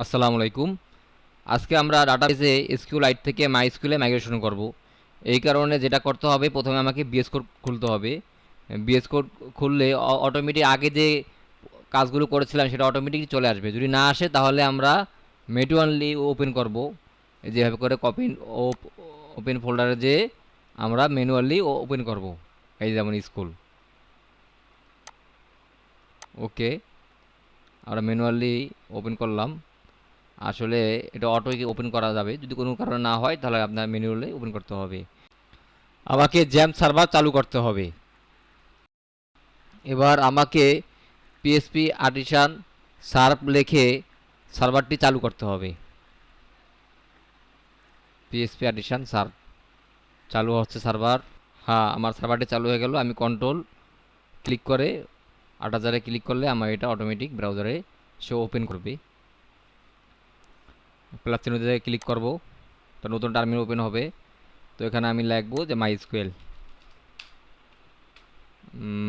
আসসালামু আলাইকুম। আজকে আমরা ডাটাবেসে এসকিউএলাইট থেকে মাইস্কুলে মাইগ্রেশন করব। এই কারণে যেটা করতে হবে, প্রথমে আমাকে বিএস কোড খুলতে হবে। বিএস কোড খুললে অটোমেটিক আগে যে কাজগুলো করেছিলাম সেটা অটোমেটিক চলে আসবে। যদি না আসে তাহলে আমরা ম্যানুয়ালি ওপেন করব। যেভাবে করে ওপেন ফোল্ডারে যে আমরা ম্যানুয়ালি ওপেন করব। এই যেমন স্কুল। ওকে, আমরা ম্যানুয়ালি ওপেন করলাম। আসলে এটা অটোই ওপেন করা যাবে, যদি কোনো কারণে না হয় তাহলে আপনার ম্যানুয়ালি ওপেন করতে হবে। আমাকে জ্যাম সার্ভার চালু করতে হবে। এবার আমাকে পিএসপি আর্টিসান সার্ভ লিখে সার্ভারটি চালু করতে হবে। পিএসপি আর্টিসান সার্ভ চালু হচ্ছে সার্ভার। হ্যাঁ, আমার সার্ভারটি চালু হয়ে গেল। আমি কন্ট্রোল ক্লিক করে ৮০০০-এ ক্লিক করলে আমার এটা অটোমেটিক ব্রাউজারে সে ওপেন করবে। প্লাস চিহ্নতে ক্লিক করব, তো নতুন টার্মিনাল ওপেন হবে। তো এখানে আমি লিখবো যে মাই স্কুয়েল,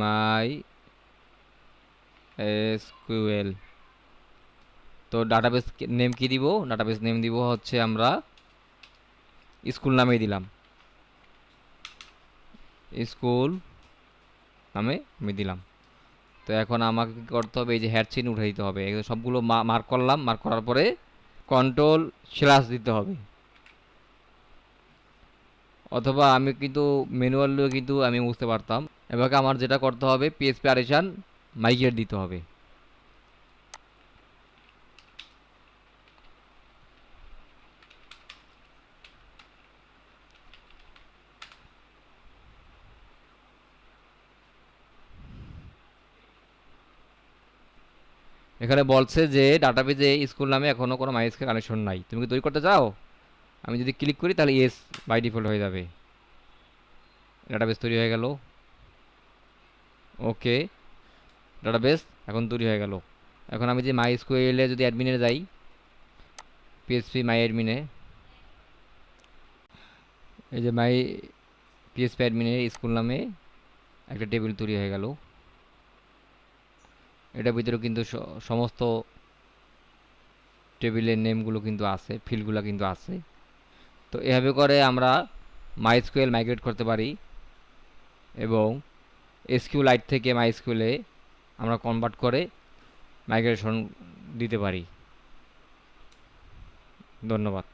মাই এসকিউএল। তো ডাটাবেস নেম কি দিব? ডাটাবেস নেম দিব হচ্ছে আমরা স্কুল নামেই দিলাম, স্কুল নামে আমি দিলাম। তো এখন আমাকে কি করতে হবে? এই যে হ্যাড চিহ্ন উঠে দিতে হবে। এগুলো সবগুলো মার্ক করলাম। মার্ক করার পরে কন্ট্রোল স্ল্যাশ দিতে হবে, অথবা আমি কিন্তু ম্যানুয়ালিও কিন্তু আমি বুঝতে পারতাম। এবার আমার যেটা করতে হবে, পিএসপি আরেশান মাইগ্রেট দিতে হবে। এখানে বলছে যে ডাটাবেজে স্কুল নামে এখনও কোনো মাইস্কেল কানেকশন নাই, তুমি কি তৈরি করতে চাও? আমি যদি ক্লিক করি তাহলে ইয়েস বাই ডিফল্ট হয়ে যাবে। ডাটাবেস তৈরি হয়ে গেল। ওকে, ডাটাবেস এখন তৈরি হয়ে গেল। এখন আমি যে মাই স্কুয়েলে যদি অ্যাডমিনে যাই, পিএসপি মাই অ্যাডমিনে, এই যে মাই পিএসপি অ্যাডমিনে স্কুল নামে একটা টেবিল তৈরি হয়ে গেল। এটার ভিতরে কিন্তু সমস্ত টেবিলের নেমগুলো কিন্তু আছে, ফিল্ডগুলো কিন্তু আছে। তো এভাবে করে আমরা মাই স্কুয়েল মাইগ্রেট করতে পারি এবং এসকিউএলাইট থেকে মাই স্কুয়েলে আমরা কনভার্ট করে মাইগ্রেশন দিতে পারি। ধন্যবাদ।